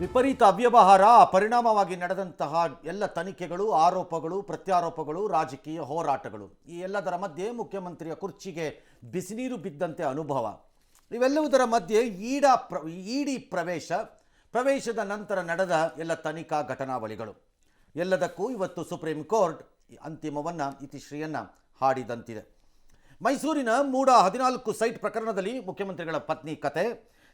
ವಿಪರೀತ ಅವ್ಯವಹಾರ ಪರಿಣಾಮವಾಗಿ ನಡೆದಂತಹ ಎಲ್ಲ ತನಿಖೆಗಳು, ಆರೋಪಗಳು, ಪ್ರತ್ಯಾರೋಪಗಳು, ರಾಜಕೀಯ ಹೋರಾಟಗಳು, ಈ ಎಲ್ಲದರ ಮಧ್ಯೆ ಮುಖ್ಯಮಂತ್ರಿಯ ಕುರ್ಚಿಗೆ ಬಿಸಿನೀರು ಬಿದ್ದಂತೆ ಅನುಭವ. ಇವೆಲ್ಲವುದರ ಮಧ್ಯೆ ಇಡಿ ಪ್ರವೇಶದ ನಂತರ ನಡೆದ ಎಲ್ಲ ತನಿಖಾ ಘಟನಾವಳಿಗಳು ಎಲ್ಲದಕ್ಕೂ ಇವತ್ತು ಸುಪ್ರೀಂ ಕೋರ್ಟ್ ಅಂತಿಮವನ್ನು ಇತಿಶ್ರೀಯನ್ನು ಹಾಡಿದಂತಿದೆ. ಮೈಸೂರಿನ ಮೂಡ 14 ಸೈಟ್ ಪ್ರಕರಣದಲ್ಲಿ ಮುಖ್ಯಮಂತ್ರಿಗಳ ಪತ್ನಿ ಕತೆ,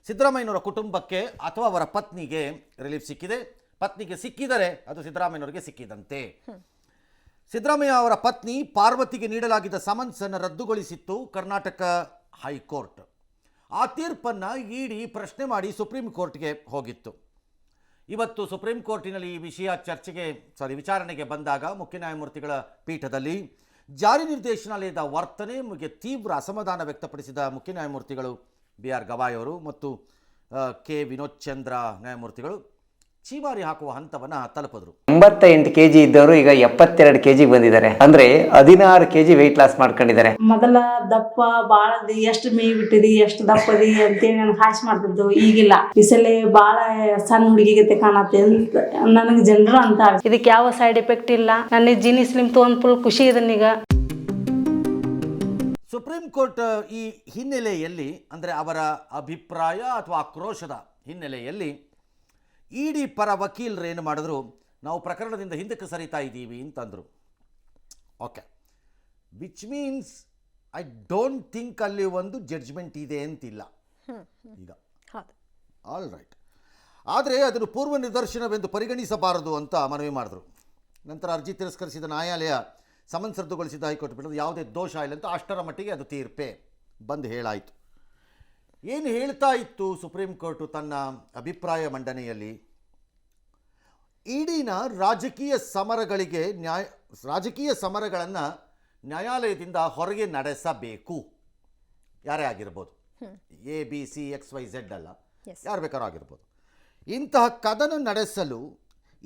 ಸಿದ್ದರಾಮಯ್ಯನವರ ಕುಟುಂಬಕ್ಕೆ ಅಥವಾ ಅವರ ಪತ್ನಿಗೆ ರಿಲೀಫ್ ಸಿಕ್ಕಿದೆ. ಪತ್ನಿಗೆ ಸಿಕ್ಕಿದರೆ ಅದು ಸಿದ್ದರಾಮಯ್ಯನವರಿಗೆ ಸಿಕ್ಕಿದಂತೆ. ಸಿದ್ದರಾಮಯ್ಯ ಅವರ ಪತ್ನಿ ಪಾರ್ವತಿಗೆ ನೀಡಲಾಗಿದ್ದ ಸಮನ್ಸನ್ನು ರದ್ದುಗೊಳಿಸಿತ್ತು ಕರ್ನಾಟಕ ಹೈಕೋರ್ಟ್. ಆ ತೀರ್ಪನ್ನು ಇಡಿ ಪ್ರಶ್ನೆ ಮಾಡಿ ಸುಪ್ರೀಂ ಕೋರ್ಟ್ಗೆ ಹೋಗಿತ್ತು. ಇವತ್ತು ಸುಪ್ರೀಂ ಕೋರ್ಟಿನಲ್ಲಿ ಈ ವಿಷಯ ವಿಚಾರಣೆಗೆ ಬಂದಾಗ ಮುಖ್ಯ ನ್ಯಾಯಮೂರ್ತಿಗಳ ಪೀಠದಲ್ಲಿ ಜಾರಿ ನಿರ್ದೇಶನಾಲಯದ ವರ್ತನೆಗೆ ತೀವ್ರ ಅಸಮಾಧಾನ ವ್ಯಕ್ತಪಡಿಸಿದ ಮುಖ್ಯ ನ್ಯಾಯಮೂರ್ತಿಗಳು BR ಗವಾಯ್ ಅವರು ಮತ್ತು ಕೆ ವಿನೋದ್ ಚಂದ್ರ ನ್ಯಾಯಮೂರ್ತಿಗಳು ಚೀಮಾರಿ ಹಾಕುವ ಹಂತವನ್ನು ತಲುಪಿದ್ರು. 88 kg ಇದ್ದವರು ಈಗ 72 kg ಬಂದಿದ್ದಾರೆ. ಅಂದ್ರೆ 16 kg ವೆಯ್ಟ್ ಲಾಸ್ ಮಾಡ್ಕೊಂಡಿದ್ದಾರೆ. ಮೊದಲ ದಪ್ಪ ಬಾಳದಿ ಎಷ್ಟು ಮೇಯ್ ಬಿಟ್ಟಿದಿ ಎಷ್ಟು ದಪ್ಪದಿ ಅಂತೇಳಿ ನನಗೆ ಹಾಸ್ ಮಾಡ್ತಿದ್ದು. ಈಗಿಲ್ಲ, ಈ ಸಲ ಬಾಳ ಸಣ್ಣ ಹುಡುಗಿಗತೆ ಕಾಣತ್ತೆ ಅಂತ ನನಗೆ ಜನರು ಅಂತ. ಇದಕ್ಕೆ ಯಾವ ಸೈಡ್ ಎಫೆಕ್ಟ್ ಇಲ್ಲ. ನನಗೆ ಜೀನಿ ಸ್ಲಿಮ್ ತೊಗೊಂಡು ಫುಲ್ ಖುಷಿ ಇದನ್ನೀಗ. ಸುಪ್ರೀಂ ಕೋರ್ಟ್ ಈ ಹಿನ್ನೆಲೆಯಲ್ಲಿ, ಅಂದರೆ ಅವರ ಅಭಿಪ್ರಾಯ ಅಥವಾ ಆಕ್ರೋಶದ ಹಿನ್ನೆಲೆಯಲ್ಲಿ ಇಡಿ ಪರ ವಕೀಲರು ಏನು ಮಾಡಿದ್ರು, ನಾವು ಪ್ರಕರಣದಿಂದ ಹಿಂದಕ್ಕೆ ಸರಿತಾ ಇದ್ದೀವಿ ಅಂತಂದರು. Okay, which means I don't think ಅಲ್ಲಿ ಒಂದು ಜಡ್ಜ್ಮೆಂಟ್ ಇದೆ ಅಂತಿಲ್ಲ ಈಗ. ಆಲ್ ರೈಟ್, ಆದರೆ ಅದನ್ನು ಪೂರ್ವ ನಿದರ್ಶನವೆಂದು ಪರಿಗಣಿಸಬಾರದು ಅಂತ ಮನವಿ ಮಾಡಿದ್ರು. ನಂತರ ಅರ್ಜಿ ತಿರಸ್ಕರಿಸಿದ ನ್ಯಾಯಾಲಯ ಸಮನ್ಸ್ ರದ್ದುಗೊಳಿಸಿದ ಹೈಕೋರ್ಟ್ ಪೀಠದ ಯಾವುದೇ ದೋಷ ಇಲ್ಲ ಅಂತ ಅಷ್ಟರ ಮಟ್ಟಿಗೆ ಅದು ತೀರ್ಪೇ ಬಂದು ಹೇಳಾಯಿತು. ಏನು ಹೇಳ್ತಾ ಇತ್ತು ಸುಪ್ರೀಂ ಕೋರ್ಟು ತನ್ನ ಅಭಿಪ್ರಾಯ ಮಂಡನೆಯಲ್ಲಿ? ಇಡಿನ ರಾಜಕೀಯ ಸಮರಗಳನ್ನು ನ್ಯಾಯಾಲಯದಿಂದ ಹೊರಗೆ ನಡೆಸಬೇಕು. ಯಾರೇ ಆಗಿರ್ಬೋದು, ABCXYZ ಅಲ್ಲ, ಯಾರು ಬೇಕಾದ್ರೂ ಆಗಿರ್ಬೋದು. ಇಂತಹ ಕದನ ನಡೆಸಲು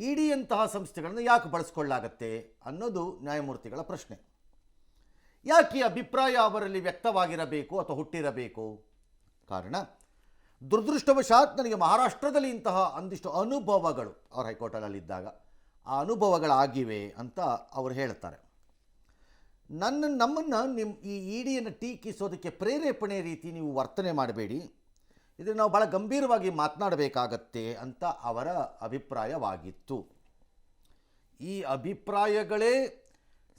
ಇಡಿಯಂತಹ ಸಂಸ್ಥೆಗಳನ್ನು ಯಾಕೆ ಬಳಸ್ಕೊಳ್ಳಾಗತ್ತೆ ಅನ್ನೋದು ನ್ಯಾಯಮೂರ್ತಿಗಳ ಪ್ರಶ್ನೆ. ಯಾಕೆ ಅಭಿಪ್ರಾಯ ಅವರಲ್ಲಿ ವ್ಯಕ್ತವಾಗಿರಬೇಕು ಅಥವಾ ಹುಟ್ಟಿರಬೇಕು? ಕಾರಣ, ದುರದೃಷ್ಟವಶಾತ್ ನನಗೆ ಮಹಾರಾಷ್ಟ್ರದಲ್ಲಿ ಇಂತಹ ಒಂದಿಷ್ಟು ಅನುಭವಗಳು ಅವ್ರ ಹೈಕೋರ್ಟಲ್ಲಿದ್ದಾಗ ಆ ಅನುಭವಗಳಾಗಿವೆ ಅಂತ ಅವರು ಹೇಳ್ತಾರೆ. ನಮ್ಮನ್ನು ಈ ಇಡಿಯನ್ನು ಟೀಕಿಸೋದಕ್ಕೆ ಪ್ರೇರೇಪಣೆ ರೀತಿ ನೀವು ವರ್ತನೆ ಮಾಡಬೇಡಿ, ಇದನ್ನು ನಾವು ಭಾಳ ಗಂಭೀರವಾಗಿ ಮಾತನಾಡಬೇಕಾಗತ್ತೆ ಅಂತ ಅವರ ಅಭಿಪ್ರಾಯವಾಗಿತ್ತು. ಈ ಅಭಿಪ್ರಾಯಗಳೇ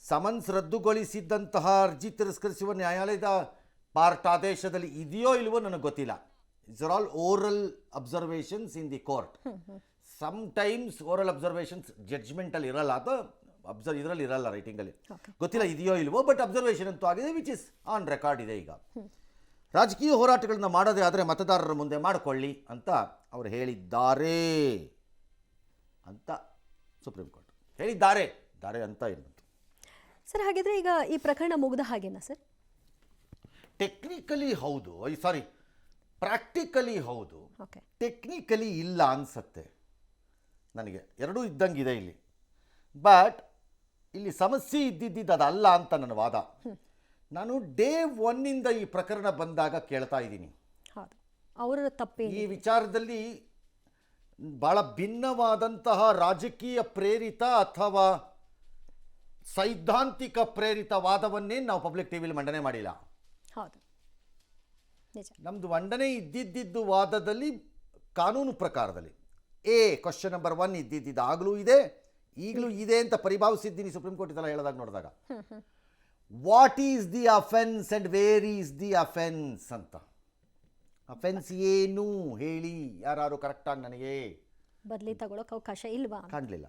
ಸಮನ್ಸ್ ರದ್ದುಗೊಳಿಸಿದ್ದಂತಹ ಅರ್ಜಿ ತಿರಸ್ಕರಿಸುವ ನ್ಯಾಯಾಲಯದ ಪಾರ್ಟ್ ಆದೇಶದಲ್ಲಿ ಇದೆಯೋ ಇಲ್ವೋ ನನಗೆ ಗೊತ್ತಿಲ್ಲ. It's are all oral observations in the court. Sometimes oral observations ಜಡ್ಜ್ಮೆಂಟಲ್ಲಿ ಇರಲ್ಲ, ಅಥವಾ ಇದರಲ್ಲಿ ಇರಲ್ಲ, ರೈಟಿಂಗಲ್ಲಿ. ಗೊತ್ತಿಲ್ಲ ಇದೆಯೋ ಇಲ್ವೋ, ಬಟ್ ಅಬ್ಸರ್ವೇಷನ್ ಅಂತೂ ಆಗಿದೆ, ವಿಚ್ ಇಸ್ ಆನ್ ರೆಕಾರ್ಡ್ ಇದೆ. ಈಗ ರಾಜಕೀಯ ಹೋರಾಟಗಳನ್ನ ಮಾಡೋದೇ ಆದರೆ ಮತದಾರರ ಮುಂದೆ ಮಾಡಿಕೊಳ್ಳಿ ಅಂತ ಅವರು ಹೇಳಿದ್ದಾರೆ ಅಂತ ಸುಪ್ರೀಂ ಕೋರ್ಟ್ ಹೇಳಿದ್ದಾರೆ ಅಂತ ಇರ್ಬೋದು ಸರ್. ಹಾಗಿದ್ರೆ ಈಗ ಈ ಪ್ರಕರಣ ಮುಗಿದ ಹಾಗೇನಾ ಸರ್? ಟೆಕ್ನಿಕಲಿ ಹೌದು, ಪ್ರಾಕ್ಟಿಕಲಿ ಹೌದು, ಟೆಕ್ನಿಕಲಿ ಇಲ್ಲ ಅನ್ಸತ್ತೆ ನನಗೆ. ಎರಡೂ ಇದ್ದಂಗಿದೆ ಇಲ್ಲಿ. ಬಟ್ ಇಲ್ಲಿ ಸಮಸ್ಯೆ ಇದ್ದಿದ್ದು ಅದಲ್ಲ ಅಂತ ನನ್ನ ವಾದ. ನಾನು ಡೇ 1 ಈ ಪ್ರಕರಣ ಬಂದಾಗ ಕೇಳ್ತಾ ಇದ್ದೀನಿ, ಈ ವಿಚಾರದಲ್ಲಿ ಭಾಳ ಭಿನ್ನವಾದಂತಹ ರಾಜಕೀಯ ಪ್ರೇರಿತ ಅಥವಾ ಸೈದ್ಧಾಂತಿಕ ಪ್ರೇರಿತ ವಾದವನ್ನೇ ನಾವು ಪಬ್ಲಿಕ್ ಟಿವಿಲಿ ಮಂಡನೆ ಮಾಡಿಲ್ಲ. ನಮ್ಮದು ಮಂಡನೆ ಇದ್ದಿದ್ದು ವಾದದಲ್ಲಿ ಕಾನೂನು ಪ್ರಕಾರದಲ್ಲಿ ಕ್ವಶನ್ ನಂಬರ್ 1 ಇದ್ದಿದ್ದು ಆಗಲೂ ಇದೆ, ಈಗಲೂ ಇದೆ ಅಂತ ಪರಿಭಾವಿಸಿದ್ದೀನಿ ಸುಪ್ರೀಂ ಕೋರ್ಟ್ ಇದೆಲ್ಲ ಹೇಳಿದಾಗ ನೋಡಿದಾಗ. What is the offence and where is the offence ಅಂತ. ಅಫೆನ್ಸ್ ಏನು ಹೇಳಿ, ಯಾರು ಕರೆಕ್ಟಾಗಿ ನನಗೆ ಬದಲಿ ತಗೊಳ್ಳೋಕೆ ಅವಕಾಶ ಇಲ್ವಾ? ಕಾಣಲಿಲ್ಲ.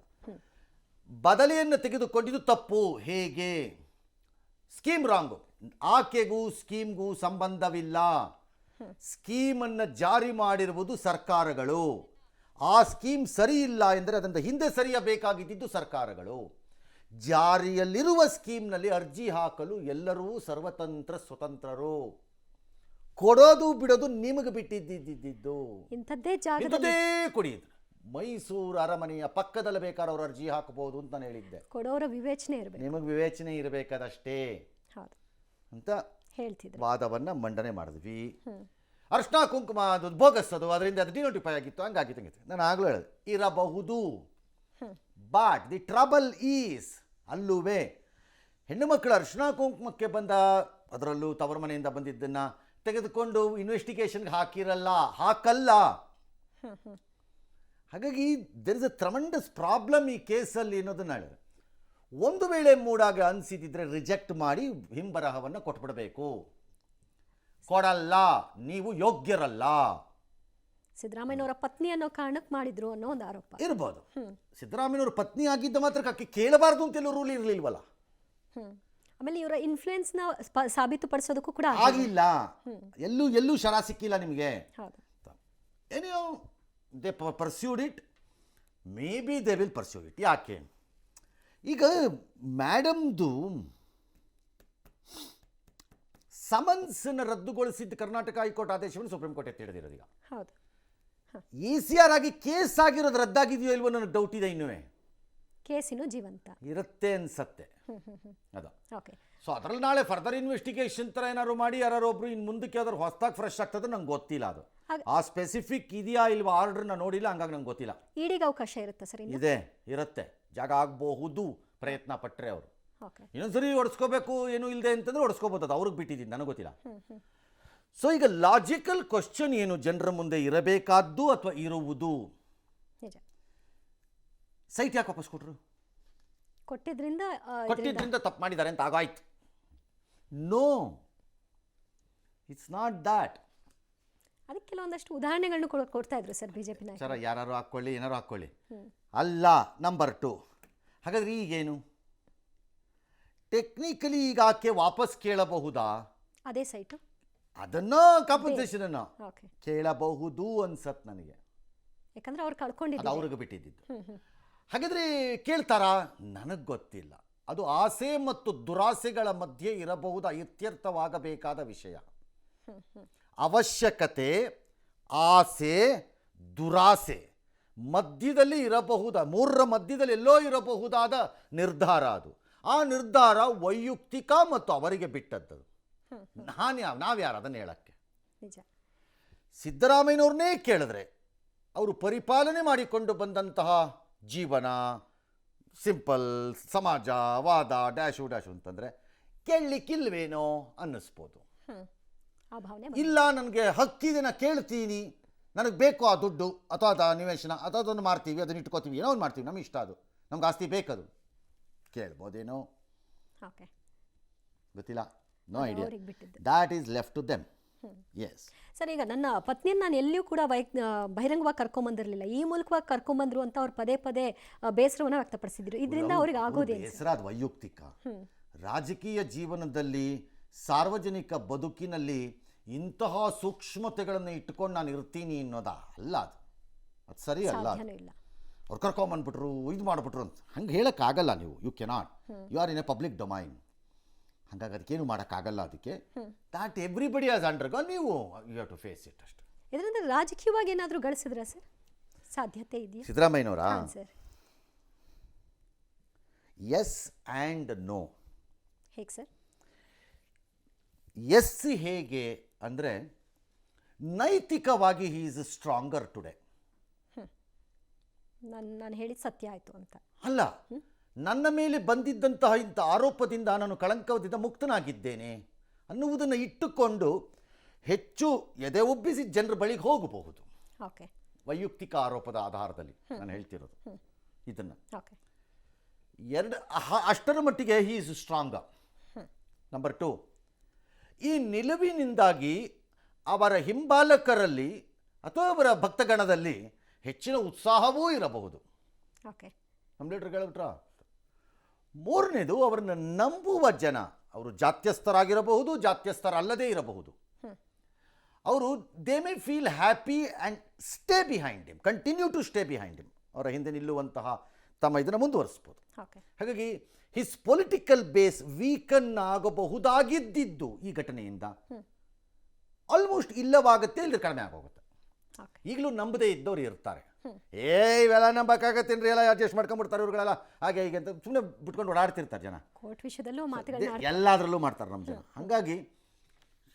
ಬದಲಿಯನ್ನು ತೆಗೆದುಕೊಂಡಿದ್ದು ತಪ್ಪು ಹೇಗೆ? Scheme wrong. ಆಕೆಗೂ ಸ್ಕೀಮ್ಗೂ ಸಂಬಂಧವಿಲ್ಲ. ಸ್ಕೀಮನ್ನು ಜಾರಿ ಮಾಡಿರುವುದು ಸರ್ಕಾರಗಳು. ಆ ಸ್ಕೀಮ್ ಸರಿ ಇಲ್ಲ ಎಂದರೆ ಅದನ್ನು ಹಿಂದೆ ಸರಿಯಬೇಕಾಗಿದ್ದು ಸರ್ಕಾರಗಳು. ಜಾರಿಯಲ್ಲಿರುವ ಸ್ಕೀಮ್ನಲ್ಲಿ ಅರ್ಜಿ ಹಾಕಲು ಎಲ್ಲರೂ ಸ್ವತಂತ್ರರು. ಕೊಡೋದು ಬಿಡೋದು ನಿಮಗೆ ಬಿಟ್ಟಿದ್ದು. ಇಂಥದ್ದೇ ಕೊಡಿದ್ರು. ಮೈಸೂರು ಅರಮನೆಯ ಪಕ್ಕದಲ್ಲಿ ಬೇಕಾದ್ರೆ ಅವ್ರು ಅರ್ಜಿ ಹಾಕಬಹುದು ಅಂತ ನಾನು ಹೇಳಿದ್ದೆ. ಕೊಡೋರ ವಿವೇಚನೆ ಇರಬೇಕು, ನಿಮಗೆ ವಿವೇಚನೆ ಇರಬೇಕದಷ್ಟೇ ಅಂತ ಹೇಳ್ತಿದ್ರು. ವಾದವನ್ನು ಮಂಡನೆ ಮಾಡಿದ್ವಿ. ಅರ್ಶಿನ ಕುಂಕುಮ ಅದು ಬೋಗಸ್ ಅದು, ಅದರಿಂದ ಅದು ಡಿನೋಟಿಫೈ ಆಗಿತ್ತು, ಹಂಗಾಗಿತ್ತು ಹಂಗಿತ್ತು. ನಾನು ಆಗಲೂ ಹೇಳಿದೆ ಇರಬಹುದು. ಬಟ್ ದಿ ಟ್ರಬಲ್ ಈಸ್ ಅಲ್ಲೂವೇ ಹೆಣ್ಣು ಮಕ್ಕಳು ಅರ್ಶಿನ ಕುಂಕುಮಕ್ಕೆ ಬಂದ, ಅದರಲ್ಲೂ ತವರ ಮನೆಯಿಂದ ಬಂದಿದ್ದನ್ನು ತೆಗೆದುಕೊಂಡು ಇನ್ವೆಸ್ಟಿಗೇಷನ್ಗೆ ಹಾಕಲ್ಲ. ಹಾಗಾಗಿ there is a tremendous problem ಈ ಕೇಸಲ್ಲಿ ಅನ್ನೋದನ್ನ ಹೇಳಿದೆ. ಒಂದು ವೇಳೆ ಮೂಡಾಗ ಅನಿಸಿದ್ರೆ ರಿಜೆಕ್ಟ್ ಮಾಡಿ ಹಿಂಬರಹವನ್ನು ಕೊಟ್ಬಿಡಬೇಕು. ಕೊಡಲ್ಲ, ನೀವು ಯೋಗ್ಯರಲ್ಲ. ಸಿದ್ದರಾಮಯ್ಯನವರ ಪತ್ನಿ ಅನ್ನೋ ಕಾರಣಕ್ಕೆ ಮಾಡಿದ್ರು ಅನ್ನೋ ಒಂದು ಆರೋಪ ಇರ್ಬೋದು. ಸಿದ್ದರಾಮಯ್ಯನವ್ರ ಪತ್ನಿ ಆಗಿದ್ದ ಮಾತ್ರ ಅಕ್ಕಿ ಕೇಳಬಾರ್ದು ಅಂತೆಲ್ಲ ರೂಲ್ ಇರಲಿಲ್ವಲ್ಲ. ಆಮೇಲೆ ಇವರ ಇನ್ಫ್ಲೂಯೆನ್ಸ್ನ ಸಾಬೀತುಪಡಿಸೋದಕ್ಕೂ ಕೂಡ ಆಗಿಲ್ಲ. ಎಲ್ಲೂ ಶರ ಸಿಕ್ಕಿಲ್ಲ ನಿಮಗೆ. ಹೌದು. ಏನೋ they pursued it, may be they will pursue it. ಯಾಕೆ ಈಗ ಮೇಡಮ್ದು ಸಮನ್ಸನ್ನು ರದ್ದುಗೊಳಿಸಿದ್ದು ಕರ್ನಾಟಕ ಹೈಕೋರ್ಟ್ ಆದೇಶವನ್ನು ಸುಪ್ರೀಂ ಕೋರ್ಟ್ ಎತ್ತಿ ಹಿಡಿದಿರೋದು. ಈಗ ಹೌದು. ECR ಆಗಿ ಕೇಸ್ ಆಗಿರೋದು ರದ್ದಾಗಿದೆಯೋ ಇಲ್ವೋ ನನಗೆ ಡೌಟ್ ಇದೆ. ಇನ್ನೂ ಕೇಸಿನ ಜೀವಂತ ಇರುತ್ತೆ ಅನ್ಸತ್ತೆ ಅದು. ಓಕೆ. ಸೊ ಅದರಲ್ಲಿ ನಾಳೆ ಫರ್ದರ್ ಇನ್ವೆಸ್ಟಿಗೇಷನ್ ಥರ ಏನಾದ್ರು ಮಾಡಿ ಯಾರು ಒಬ್ರು ಇನ್ನು ಮುಂದಕ್ಕೆ ಯಾವ್ದಾದ್ರು ಹೊಸದಾಗಿ ಫ್ರೆಶ್ ಆಗ್ತದೆ, ನಂಗೆ ಗೊತ್ತಿಲ್ಲ. ಅದು ಆ ಸ್ಪೆಸಿಫಿಕ್ ಇದೆಯಾ ಇಲ್ವಾ ಆರ್ಡ್ರನ್ನ ನೋಡಿಲ್ಲ, ಹಂಗಾಗಿ ನಂಗೆ ಗೊತ್ತಿಲ್ಲ. ಈಡಿಗೆ ಅವಕಾಶ ಇರುತ್ತೆ ಸರ್? ಇರುತ್ತೆ, ಜಾಗ ಆಗಬಹುದು ಪ್ರಯತ್ನ ಪಟ್ಟರೆ ಅವರು. ಓಕೆ. ಇನ್ನೊಂದ್ಸರಿ ಹೊಡ್ಸ್ಕೋಬೇಕು ಏನು ಇಲ್ಲದೆ ಅಂತಂದ್ರೆ ಹೊಡ್ಸ್ಕೋಬೋದು, ಅದು ಅವ್ರಿಗೆ ಬಿಟ್ಟಿದ್ದೀನಿ, ನನಗೆ ಗೊತ್ತಿಲ್ಲ. ಸೊ ಈಗ ಲಾಜಿಕಲ್ ಕ್ವಶನ್ ಏನು ಜನರ ಮುಂದೆ ಇರಬೇಕಾದ್ದು ಅಥವಾ ಇರುವುದು? ನಿಜ. ಸೈಟ್ ಯಾಕೆ ವಾಪಸ್ ಕೊಟ್ಟರು? ಕೊಟ್ಟಿದ್ರಿಂದ ತಪ್ಪು ಮಾಡಿದ್ದಾರೆ ಅಂತ ಆಗಾಯ್ತು. No, it's not that. ಅದಕ್ಕೆ ಕೆಲವೊಂದಷ್ಟು ಉದಾಹರಣೆಗಳನ್ನು ಕೊಡ್ತಾ ಇದ್ರು ಸರ್ ಬಿಜೆಪಿ ನಾಯಕರು. ಸರ್ ಯಾರು ಹಾಕ್ಕೊಳ್ಳಿ, ಏನಾರು ಹಾಕ್ಕೊಳ್ಳಿ. ಅಲ್ಲ. ನಂಬರ್ 2, ಹಾಗಾದ್ರೆ ಈಗೇನು ಟೆಕ್ನಿಕಲಿ ಈಗ ಆಕೆ ವಾಪಸ್ ಕೇಳಬಹುದಾ? ಅದೇ ಸೈಟು ಅದನ್ನು ಕಾಂಪನ್ಸೇಷನ್ ಅನ್ನು ಓಕೆ ಕೇಳಬಹುದು ಅನ್ಸತ್ ನನಗೆ. ಯಾಕಂದ್ರೆ ಅವ್ರು ಕಳ್ಕೊಂಡಿದ್ದು ಅದು ಅವ್ರಿಗೆ ಬಿಟ್ಟಿದ್ದು. ಹಾಗಾದ್ರೆ ಕೇಳ್ತಾರಾ? ನನಗೆ ಗೊತ್ತಿಲ್ಲ. ಅದು ಆಸೆ ಮತ್ತು ದುರಾಸೆಗಳ ಮಧ್ಯೆ ಇರಬಹುದಾ, ಇತ್ಯರ್ಥವಾಗಬೇಕಾದ ವಿಷಯ. ಅವಶ್ಯಕತೆ, ಆಸೆ, ದುರಾಸೆ ಮಧ್ಯದಲ್ಲಿ ಇರಬಹುದ, ಮೂರರ ಮಧ್ಯದಲ್ಲಿ ಎಲ್ಲೋ ಇರಬಹುದಾದ ನಿರ್ಧಾರ ಅದು. ಆ ನಿರ್ಧಾರ ವೈಯಕ್ತಿಕ ಮತ್ತು ಅವರಿಗೆ ಬಿಟ್ಟದ್ದು. ನಾವ್ಯಾರು ಅದನ್ನು ಹೇಳಕ್ಕೆ? ನಿಜ. ಸಿದ್ದರಾಮಯ್ಯನವ್ರನ್ನೇ ಕೇಳಿದ್ರೆ ಅವರು ಪರಿಪಾಲನೆ ಮಾಡಿಕೊಂಡು ಬಂದಂತಹ ಜೀವನ, ಸಿಂಪಲ್ ಸಮಾಜ, ವಾದ, ಡ್ಯಾಶು ಅಂತಂದರೆ ಕೇಳಲಿಕ್ಕಿಲ್ವೇನೋ ಅನ್ನಿಸ್ಬೋದು. ಆ ಭಾವನೆ ಇಲ್ಲ, ನನಗೆ ಹಕ್ಕಿದೆ, ನಾ ಕೇಳ್ತೀನಿ, ನನಗೆ ಬೇಕು ಆ ದುಡ್ಡು ಅಥವಾ ಅದು ನಿವೇಶನ ಅಥವಾ ಅದನ್ನು ಮಾರ್ತೀವಿ, ಅದನ್ನು ಇಟ್ಕೋತೀವಿ, ಏನೋ ಒಂದು ಮಾಡ್ತೀವಿ, ನಮಗೆ ಇಷ್ಟ, ಅದು ನಮ್ಗೆ ಆಸ್ತಿ ಬೇಕದು, ಕೇಳ್ಬೋದೇನೋ, ಓಕೆ ಗೊತ್ತಿಲ್ಲ. No idea. ಬಿಟ್ಟಿದ್ದು that is left to them. Yes sir. ಈಗ ನನ್ನ ಪತ್ನಿಯನ್ನು ನಾನು ಎಲ್ಲಿಯೂ ಕೂಡ ಬಹಿರಂಗವಾಗಿ ಕರ್ಕೊಂಬಂದಿರಲಿಲ್ಲ, ಈ ಮೂಲಕವಾಗಿ ಕರ್ಕೊಂಬಂದ್ರು ಅಂತ ಅವ್ರು ಪದೇ ಪದೇ ಬೇಸರವನ್ನು ವ್ಯಕ್ತಪಡಿಸಿದ್ರು. ಇದರಿಂದ ಅವ್ರಿಗೆ ಆಗೋದೇನು? ಬೇಸರ ಅದು ವೈಯಕ್ತಿಕ. ರಾಜಕೀಯ ಜೀವನದಲ್ಲಿ, ಸಾರ್ವಜನಿಕ ಬದುಕಿನಲ್ಲಿ ಇಂತಹ ಸೂಕ್ಷ್ಮತೆಗಳನ್ನು ಇಟ್ಕೊಂಡು ನಾನು ಇರ್ತೀನಿ ಅನ್ನೋದಾ? ಅಲ್ಲ, ಅದು ಸರಿ ಅಲ್ಲ. ಅವ್ರು ಕರ್ಕೊಂಬಂದ್ಬಿಟ್ರು, ಇದು ಮಾಡಿಬಿಟ್ರು ಅಂತ ಹಂಗೆ ಹೇಳೋಕ್ಕಾಗಲ್ಲ. ನೀವು you cannot, you are in a public domain. ಹಾಗಾಗಿ ಅದಕ್ಕೇನು ಮಾಡೋಕ್ಕಾಗಲ್ಲ. ಅದಕ್ಕೆ ದಾಟ್ ಎವ್ರಿಬಡಿ ಆಸ್ ಅಂಡರ್ಗಾನ್, ನೀವು you have to face it ಅಷ್ಟೇ. ಇದರಿಂದ ರಾಜಕೀಯವಾಗಿ ಏನಾದರೂ ಗಳಿಸಿದ್ರಾ ಸರ್? ಸಾಧ್ಯತೆ ಇದೆಯಾ ಸಿದ್ದರಾಮಯ್ಯನವರ? Sir, yes and no. ಹೇಗೆ ಸರ್? ಎಸ್ ಹೇಗೆ ಅಂದರೆ ನೈತಿಕವಾಗಿ ಹಿ ಈಸ್ ಸ್ಟ್ರಾಂಗರ್ ಟುಡೇ. ನಾನು ಹೇಳಿದ ಸತ್ಯ ಆಯಿತು ಅಂತ ಅಲ್ಲ, ನನ್ನ ಮೇಲೆ ಬಂದಿದ್ದಂತಹ ಇಂಥ ಆರೋಪದಿಂದ ನಾನು ಕಳಂಕದಿಂದ ಮುಕ್ತನಾಗಿದ್ದೇನೆ ಅನ್ನುವುದನ್ನು ಇಟ್ಟುಕೊಂಡು ಹೆಚ್ಚು ಎದೆ ಉಬ್ಬಿಸಿ ಜನರ ಬಳಿಗೆ ಹೋಗಬಹುದು. ಓಕೆ. ವೈಯಕ್ತಿಕ ಆರೋಪದ ಆಧಾರದಲ್ಲಿ ನಾನು ಹೇಳ್ತಿರೋದು ಇದನ್ನು. ಓಕೆ. ಅಷ್ಟರ ಮಟ್ಟಿಗೆ ಹಿ ಈಸ್ ಸ್ಟ್ರಾಂಗರ್. ನಂಬರ್ 2, ಈ ನಿಲುವಿನಿಂದಾಗಿ ಅವರ ಹಿಂಬಾಲಕರಲ್ಲಿ ಅಥವಾ ಅವರ ಭಕ್ತಗಣದಲ್ಲಿ ಹೆಚ್ಚಿನ ಉತ್ಸಾಹವೂ ಇರಬಹುದು. ಓಕೆ. ನಮ್ಮ ಲೀಡರ್ ಹೇಳ್ಬಿಟ್ರ. 3ನೇದು, ಅವರನ್ನು ನಂಬುವ ಜನ, ಅವರು ಜಾತ್ಯಸ್ಥರಾಗಿರಬಹುದು, ಜಾತ್ಯಸ್ಥರಲ್ಲದೇ ಇರಬಹುದು. ಅವರು they may feel happy and stay behind him, continue to stay behind him. ಅವರ ಹಿಂದೆ ನಿಲ್ಲುವಂತಹ ತಮ್ಮ ಇದನ್ನು ಮುಂದುವರಿಸ್ಬೋದು. ಹಾಗಾಗಿ ಹಿಸ್ ಪೊಲಿಟಿಕಲ್ ಬೇಸ್ ವೀಕನ್ ಆಗಬಹುದಾಗಿದ್ದು ಈ ಘಟನೆಯಿಂದ ಆಲ್ಮೋಸ್ಟ್ ಇಲ್ಲವಾಗುತ್ತೆ, ಇಲ್ಲದ್ರೆ ಕಡಿಮೆ ಆಗೋಗುತ್ತೆ. ಈಗಲೂ ನಂಬದೇ ಇದ್ದವ್ರು ಇರ್ತಾರೆ. ಇವೆಲ್ಲ ನಂಬಕ್ಕಾಗತ್ತೇನ್ರಿ, ಎಲ್ಲ ಅಡ್ಜಸ್ಟ್ ಮಾಡ್ಕೊಂಡ್ಬಿಡ್ತಾರೆ ಇವ್ರುಗಳೆಲ್ಲ, ಹಾಗೆ ಹೀಗೆ ಅಂತ ಸುಮ್ಮನೆ ಬಿಟ್ಕೊಂಡು ಓಡಾಡ್ತಿರ್ತಾರೆ ಜನ. ಕೋರ್ಟ್ ವಿಷಯದಲ್ಲೂ ಮಾತುಗಳನ್ನ ಎಲ್ಲದರಲ್ಲೂ ಮಾಡ್ತಾರೆ ನಮ್ಮ ಜನ. ಹಾಗಾಗಿ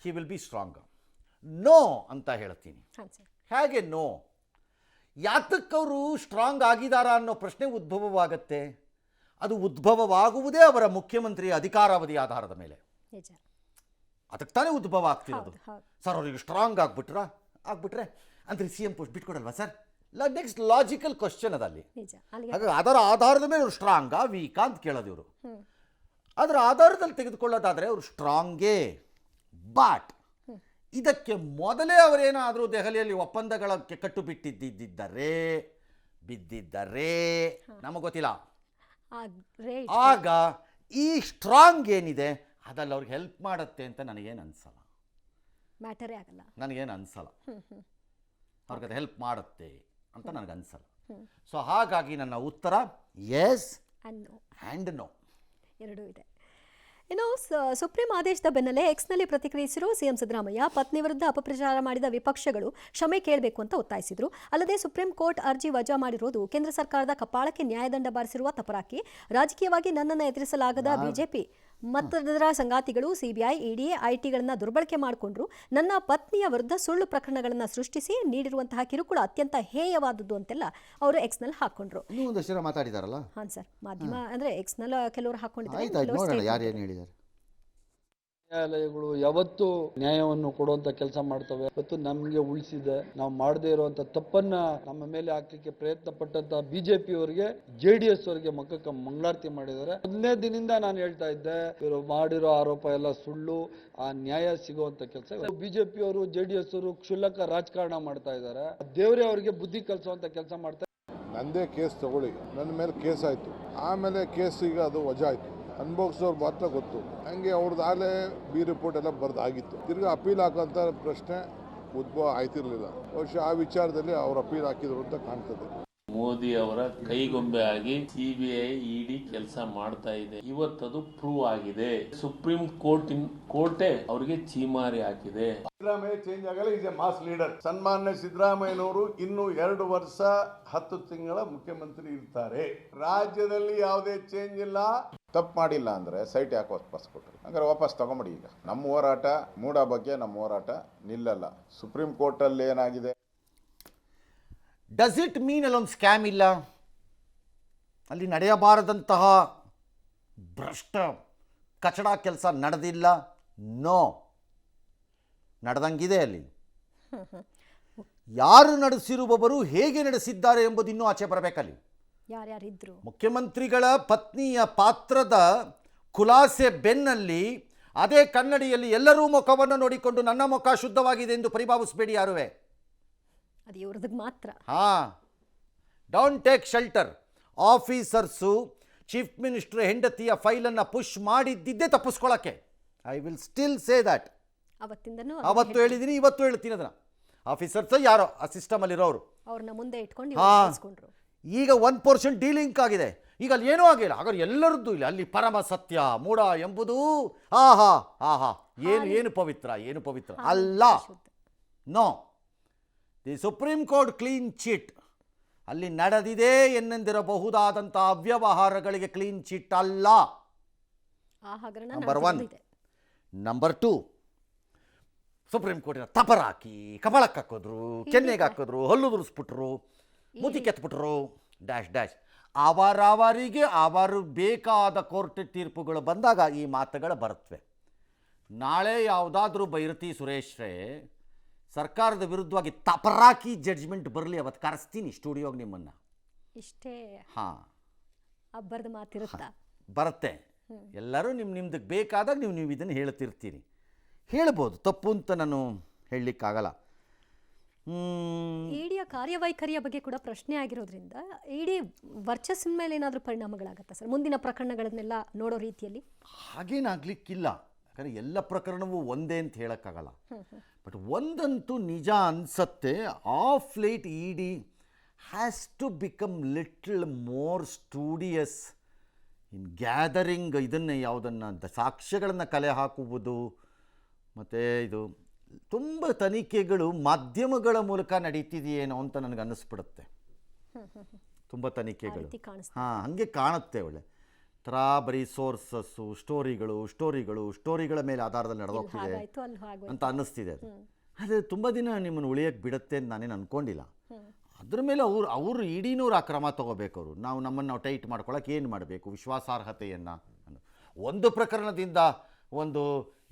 he will be strong. No ಅಂತ ಹೇಳ್ತೀನಿ. ಹಾಂ ಸರ್. ಹೇಗೆ ನೋ? ಯಾತಕ್ಕವರು ಸ್ಟ್ರಾಂಗ್ ಆಗಿದ್ದಾರಾ ಅನ್ನೋ ಪ್ರಶ್ನೆ ಉದ್ಭವವಾಗತ್ತೆ. ಅದು ಉದ್ಭವವಾಗುವುದೇ ಅವರ ಮುಖ್ಯಮಂತ್ರಿಯ ಅಧಿಕಾರಾವಧಿ ಆಧಾರದ ಮೇಲೆ. ನಿಜ. ಅದಕ್ಕೆ ತಾನೇ ಉದ್ಭವ ಆಗ್ತಿರೋದು. ಹೌದು. ಸರ್ ಅವ್ರಿಗೆ ಸ್ಟ್ರಾಂಗ್ ಆಗ್ಬಿಟ್ರೆ ಅಂದರೆ ಸಿ ಎಂ ಪೋಸ್ಟ್ ಬಿಟ್ಕೊಡಲ್ವಾ ಸರ್? ನೆಕ್ಸ್ಟ್ ಲಾಜಿಕಲ್ ಕ್ವಶನ್ ಅದಲ್ಲಿ. ನಿಜ. ಅಲ್ಲಿಗೆ ಹಾಗಾಗಿ ಅದರ ಆಧಾರದ ಮೇಲೆ ಅವರು ಸ್ಟ್ರಾಂಗಾ ವೀಕಾ ಅಂತ ಕೇಳೋದು ಇವರು. ಅದರ ಆಧಾರದಲ್ಲಿ ತೆಗೆದುಕೊಳ್ಳೋದಾದರೆ ಅವರು ಸ್ಟ್ರಾಂಗೇ. ಬಟ್ ಇದಕ್ಕೆ ಮೊದಲೇ ಅವರೇನಾದರೂ ದೆಹಲಿಯಲ್ಲಿ ಒಪ್ಪಂದಗಳಕ್ಕೆ ಕಟ್ಟು ಬಿದ್ದಿದ್ದರೆ ನಮಗೆ ಗೊತ್ತಿಲ್ಲ. ಆಗ ಈ ಸ್ಟ್ರಾಂಗ್ ಏನಿದೆ ಅದಲ್ಲಿ ಅವ್ರಿಗೆ ಹೆಲ್ಪ್ ಮಾಡುತ್ತೆ ಅಂತ ನನಗೇನು ಅನಿಸಲ್ಲ. ಮ್ಯಾಟರೇ ಆಗಲ್ಲ. ನನಗೇನು ಅನಿಸಲ್ಲ ಅವ್ರಿಗೆ ಅದು ಹೆಲ್ಪ್ ಮಾಡುತ್ತೆ ಅಂತ ನನಗನ್ಸಲ್ಲ. ಸೊ ಹಾಗಾಗಿ ನನ್ನ ಉತ್ತರ ಎಸ್ ಆ್ಯಂಡ್ ನೋ ಎರಡೂ ಇದೆ. ಇನ್ನು ಸುಪ್ರೀಂ ಆದೇಶದ ಬೆನ್ನಲ್ಲೇ ಎಕ್ಸ್ನಲ್ಲಿ ಪ್ರತಿಕ್ರಿಯಿಸಿರುವ ಸಿಎಂ ಸಿದ್ದರಾಮಯ್ಯ ಪತ್ನಿ ವಿರುದ್ಧ ಅಪಪ್ರಚಾರ ಮಾಡಿದ ವಿಪಕ್ಷಗಳು ಕ್ಷಮೆ ಕೇಳಬೇಕು ಅಂತ ಒತ್ತಾಯಿಸಿದರು. ಅಲ್ಲದೆ ಸುಪ್ರೀಂ ಕೋರ್ಟ್ ಅರ್ಜಿ ವಜಾ ಮಾಡಿರೋದು ಕೇಂದ್ರ ಸರ್ಕಾರದ ಕಪಾಳಕ್ಕೆ ನ್ಯಾಯದಂಡ ಬಾರಿಸಿರುವ ತಪರಾಕಿ, ರಾಜಕೀಯವಾಗಿ ನನ್ನನ್ನು ಎದುರಿಸಲಾಗದ ಬಿಜೆಪಿ ಮತ್ತದರ ಸಂಗಾತಿಗಳು ಸಿಬಿಐ, ಇಡಿ, ಐಟಿಗಳನ್ನು ದುರ್ಬಳಕೆ ಮಾಡಿಕೊಂಡ್ರು. ನನ್ನ ಪತ್ನಿಯ ವಿರುದ್ಧ ಸುಳ್ಳು ಪ್ರಕರಣಗಳನ್ನು ಸೃಷ್ಟಿಸಿ ನೀಡಿರುವಂತಹ ಕಿರುಕುಳ ಅತ್ಯಂತ ಹೇಯವಾದದ್ದು ಅಂತೆಲ್ಲ ಅವರು ಎಕ್ಸ್ನಲ್ಲಿ ಹಾಕೊಂಡ್ರು. ಇನ್ನೂ ಒಂದಷ್ಟು ಜನ ಮಾತಾಡಿದಾರಲ್ಲ. ಹಾಂ ಸರ್, ಮಾಧ್ಯಮ ಅಂದರೆ ಎಕ್ಸ್ನಲ್ಲಿ ಕೆಲವರು ಹಾಕೊಂಡಿದ್ದಾರೆ. ಯಾರೇನು ಹೇಳಿದ್ದಾರೆ? ನ್ಯಾಯಾಲಯಗಳು ಯಾವತ್ತೂ ನ್ಯಾಯವನ್ನು ಕೊಡುವಂತ ಕೆಲಸ ಮಾಡ್ತವೆ. ಇವತ್ತು ನಮ್ಗೆ ಉಳಿಸಿದೆ, ನಾವು ಮಾಡದೇ ಇರುವಂತ ತಪ್ಪನ್ನ ನಮ್ಮ ಮೇಲೆ ಹಾಕ್ಲಿಕ್ಕೆ ಪ್ರಯತ್ನ ಪಟ್ಟಂತ ಬಿಜೆಪಿ ಅವರಿಗೆ, JDS ಅವರಿಗೆ ಮಕ್ಕಕ್ಕೆ ಮಂಗಳಾರತಿ ಮಾಡಿದ್ದಾರೆ. ಮೊದಲನೇ ದಿನದಿಂದ ನಾನು ಹೇಳ್ತಾ ಇದ್ದೆ, ಇವರು ಮಾಡಿರೋ ಆರೋಪ ಎಲ್ಲ ಸುಳ್ಳು, ಆ ನ್ಯಾಯ ಸಿಗುವಂತ ಕೆಲಸ ಬಿಜೆಪಿ ಅವರು, JDS ಅವರು ಕ್ಷುಲ್ಲಕ ರಾಜಕಾರಣ ಮಾಡ್ತಾ ಇದ್ದಾರೆ. ದೇವರೇ ಅವರಿಗೆ ಬುದ್ಧಿ ಕಲಿಸುವಂತ ಕೆಲಸ ಮಾಡ್ತಾರೆ. ನಂದೇ ಕೇಸ್ ತಗೊಳ್ಳಿ, ನನ್ನ ಮೇಲೆ ಕೇಸ್ ಆಯ್ತು, ಆಮೇಲೆ ಕೇಸ್ ಈಗ ಅದು ವಜಾ ಆಯ್ತು, ಅನುಭವಿಸೋರು ಮಾತ್ರ ಗೊತ್ತು. ಹಂಗೆ ಅವ್ರದ್ದಾಗಲೇ ಬಿ ರಿಪೋರ್ಟ್ ಎಲ್ಲ ಬರ್ದಾಗಿತ್ತು. ತಿರ್ಗಿ ಅಪೀಲ್ ಹಾಕೋಂಥ ಪ್ರಶ್ನೆ ಉದ್ಭವ ಆಯ್ತಿರ್ಲಿಲ್ಲ. ಬಹುಶಃ ಆ ವಿಚಾರದಲ್ಲಿ ಅವ್ರು ಅಪೀಲ್ ಹಾಕಿದ್ರು ಅಂತ ಕಾಣ್ತದೆ. ಮೋದಿ ಅವರ ಕೈಗೊಂಬೆ ಆಗಿ ಸಿಬಿಐ, ಇಡಿ ಕೆಲಸ ಮಾಡ್ತಾ ಇದೆ. ಇವತ್ತದು ಪ್ರೂವ್ ಆಗಿದೆ. ಸುಪ್ರೀಂ ಕೋರ್ಟೇ ಅವರಿಗೆ ಚೀಮಾರಿ ಹಾಕಿದೆ. ಸಿದ್ದರಾಮಯ್ಯ ಚೇಂಜ್ ಆಗಲ್ಲ, ಈಸ್ ಎ ಮಾಸ್ ಲೀಡರ್. ಸನ್ಮಾನ್ಯ ಸಿದ್ದರಾಮಯ್ಯನವರು ಇನ್ನು 2 ವರ್ಷ 10 ತಿಂಗಳ ಮುಖ್ಯಮಂತ್ರಿ ಇರ್ತಾರೆ. ರಾಜ್ಯದಲ್ಲಿ ಯಾವುದೇ ಚೇಂಜ್ ಇಲ್ಲ. ತಪ್ಪು ಮಾಡಿಲ್ಲ ಅಂದರೆ ಸೈಟ್ ಯಾಕೆ ವಾಪಸ್ ಕೊಟ್ಟರು? ಹಂಗಾರೆ ವಾಪಸ್ ತಗೊಂಬಿಡಿ. ಈಗ ನಮ್ಮ ಹೋರಾಟ ಮೂಡ ಬಗ್ಗೆ ನಮ್ಮ ಹೋರಾಟ ನಿಲ್ಲಲ್ಲ. ಸುಪ್ರೀಂ ಕೋರ್ಟಲ್ಲಿ ಏನಾಗಿದೆ? ಡಸ್ ಇಟ್ ಮೀನ್ ಅಲ್ಲೊಂದು ಸ್ಕ್ಯಾಮ್ ಇಲ್ಲ, ಅಲ್ಲಿ ನಡೆಯಬಾರದಂತಹ ಭ್ರಷ್ಟ ಕಚಡ ಕೆಲಸ ನಡೆದಿಲ್ಲ? ನೋ, ನಡೆದಂಗಿದೆ. ಅಲ್ಲಿ ಯಾರು ನಡೆಸಿರುವವರು ಹೇಗೆ ನಡೆಸಿದ್ದಾರೆ ಎಂಬುದು ಇನ್ನೂ ಆಚೆ ಬರಬೇಕಲ್ಲಿ. ಯಾರ್ಯಾರಿದ್ರು ಮುಖ್ಯಮಂತ್ರಿಗಳ ಪತ್ನಿಯ ಪಾತ್ರದ ಖುಲಾಸೆ ಬೆನ್ನಲ್ಲಿ ಅದೇ ಕನ್ನಡಿಯಲ್ಲಿ ಎಲ್ಲರೂ ಮುಖವನ್ನು ನೋಡಿಕೊಂಡು ನನ್ನ ಮುಖ ಶುದ್ಧವಾಗಿದೆ ಎಂದು ಪರಿಭಾವಿಸಬೇಡಿ ಯಾರುವೆ. ಅದು ಇವ್ರದ್ದು ಮಾತ್ರ. Don't take shelter. Officers chief minister ಹೆಂಡತಿಯ ಫೈಲನ್ನು ಪುಷ್ ಮಾಡಿದ್ದಿದ್ದೇ ತಪ್ಪಿಸ್ಕೊಳ್ಳೋಕ್ಕೆ. I will still say that. ಅವತ್ತು ಹೇಳಿದ್ದೀನಿ, ಇವತ್ತು ಹೇಳ್ತೀನಿ. ಅದನ್ನು ಆಫೀಸರ್ಸ್ ಯಾರೋ ಆ ಸಿಸ್ಟಮಲ್ಲಿರೋರು ಅವ್ರನ್ನ ಮುಂದೆ ಇಟ್ಕೊಂಡು ಈಗ 1% ಡೀಲಿಂಕ್ ಆಗಿದೆ. ಈಗ ಅಲ್ಲಿ ಏನೂ ಆಗಿಲ್ಲ. ಹಾಗಾದ್ರೆ ಎಲ್ಲರದ್ದು ಇಲ್ಲ. ಅಲ್ಲಿ ಪರಮ ಸತ್ಯ ಮೂಢ ಎಂಬುದು ಏನು ಪವಿತ್ರ ಅಲ್ಲ. No, the Supreme Court clean chit. ಅಲ್ಲಿ ನಡೆದಿದೆ ಎನ್ನೆಂದಿರಬಹುದಾದಂಥ ಅವ್ಯವಹಾರಗಳಿಗೆ ಕ್ಲೀನ್ ಚಿಟ್ ಅಲ್ಲ. ನಂಬರ್ 1. ನಂಬರ್ 2, ಸುಪ್ರೀಂ ಕೋರ್ಟಿನ ತಪರಾಕಿ ಕಪಾಳಕ್ಕೆ ಹಾಕಿದ್ರು, ಕೆನ್ನೆಗೆ ಹಾಕಿದ್ರು, ಹಲ್ಲು ದುರಿಸ್ಬಿಟ್ರು, ಮೂತಿ ಕೆತ್ಬಿಟ್ರು, ಡ್ಯಾಶ್. ಅವರವರಿಗೆ ಅವರು ಬೇಕಾದ ಕೋರ್ಟ್ ತೀರ್ಪುಗಳು ಬಂದಾಗ ಈ ಮಾತುಗಳು ಬರುತ್ತವೆ. ನಾಳೆ ಯಾವುದಾದ್ರೂ ಬೈರತಿ ಸುರೇಶ್ರೇ ಸರ್ಕಾರದ ವಿರುದ್ಧವಾಗಿ ತಪರಾಕಿ ಜಡ್ಜ್ಮೆಂಟ್ ಬರಲಿ, ಅವತ್ತು ಕರೆಸ್ತೀನಿ ಸ್ಟುಡಿಯೋಗೆ ನಿಮ್ಮನ್ನು. ಇಷ್ಟೇ. ಅಬ್ಬರದ ಮಾತಿರುತ್ತಾ ಬರುತ್ತೆ. ಎಲ್ಲರೂ ನಿಮ್ದಕ್ಕೆ ಬೇಕಾದಾಗ ನೀವು ಇದನ್ನು ಹೇಳ್ತಿರ್ತೀರಿ. ಹೇಳ್ಬೋದು, ತಪ್ಪು ಅಂತ ನಾನು ಹೇಳಲಿಕ್ಕಾಗಲ್ಲ. ಇಡಿಯ ಕಾರ್ಯವೈಖರಿಯ ಬಗ್ಗೆ ಕೂಡ ಪ್ರಶ್ನೆ ಆಗಿರೋದ್ರಿಂದ ಇಡೀ ವರ್ಚಸ್ಸಿನ ಮೇಲೆ ಏನಾದರೂ ಪರಿಣಾಮಗಳಾಗತ್ತಾ ಸರ್ ಮುಂದಿನ ಪ್ರಕರಣಗಳನ್ನೆಲ್ಲ ನೋಡೋ ರೀತಿಯಲ್ಲಿ? ಹಾಗೇನಾಗಲಿಕ್ಕಿಲ್ಲ. ಯಾಕಂದರೆ ಎಲ್ಲ ಪ್ರಕರಣವೂ ಒಂದೇ ಅಂತ ಹೇಳೋಕ್ಕಾಗಲ್ಲ. ಬಟ್ ಒಂದಂತೂ ನಿಜ ಅನಿಸತ್ತೆ, of late ED has to become little more studious in gathering ಇದನ್ನು ಯಾವುದನ್ನು ಸಾಕ್ಷ್ಯಗಳನ್ನು ಕಲೆ ಹಾಕುವುದು. ಮತ್ತು ಇದು ತುಂಬ ತನಿಖೆಗಳು ಮಾಧ್ಯಮಗಳ ಮೂಲಕ ನಡೀತಿದೆಯೇನೋ ಅಂತ ನನಗೆ ಅನ್ನಿಸ್ಬಿಡುತ್ತೆ. ತುಂಬ ತನಿಖೆಗಳು ಹಾಗೆ ಕಾಣುತ್ತೆ. ಒಳ್ಳೆ ಥರ ಬರೀ ಸೋರ್ಸಸ್ಸು ಸ್ಟೋರಿಗಳ ಮೇಲೆ ಆಧಾರದಲ್ಲಿ ನಡೆದೋಗ್ತಿದೆ ಅಂತ ಅನ್ನಿಸ್ತಿದೆ ಅದು. ಅದು ತುಂಬ ದಿನ ನಿಮ್ಮನ್ನು ಉಳಿಯೋಕ್ಕೆ ಬಿಡುತ್ತೆ ಅಂತ ನಾನೇನು ಅಂದ್ಕೊಂಡಿಲ್ಲ. ಅದ್ರ ಮೇಲೆ ಅವರು ಇಡೀನೂರು ಆ ಕ್ರಮ ತೊಗೋಬೇಕು. ಅವರು ನಮ್ಮನ್ನು ನಾವು ಟೈಟ್ ಮಾಡ್ಕೊಳ್ಳೋಕೆ ಏನು ಮಾಡಬೇಕು, ವಿಶ್ವಾಸಾರ್ಹತೆಯನ್ನು. ಒಂದು ಪ್ರಕರಣದಿಂದ ಒಂದು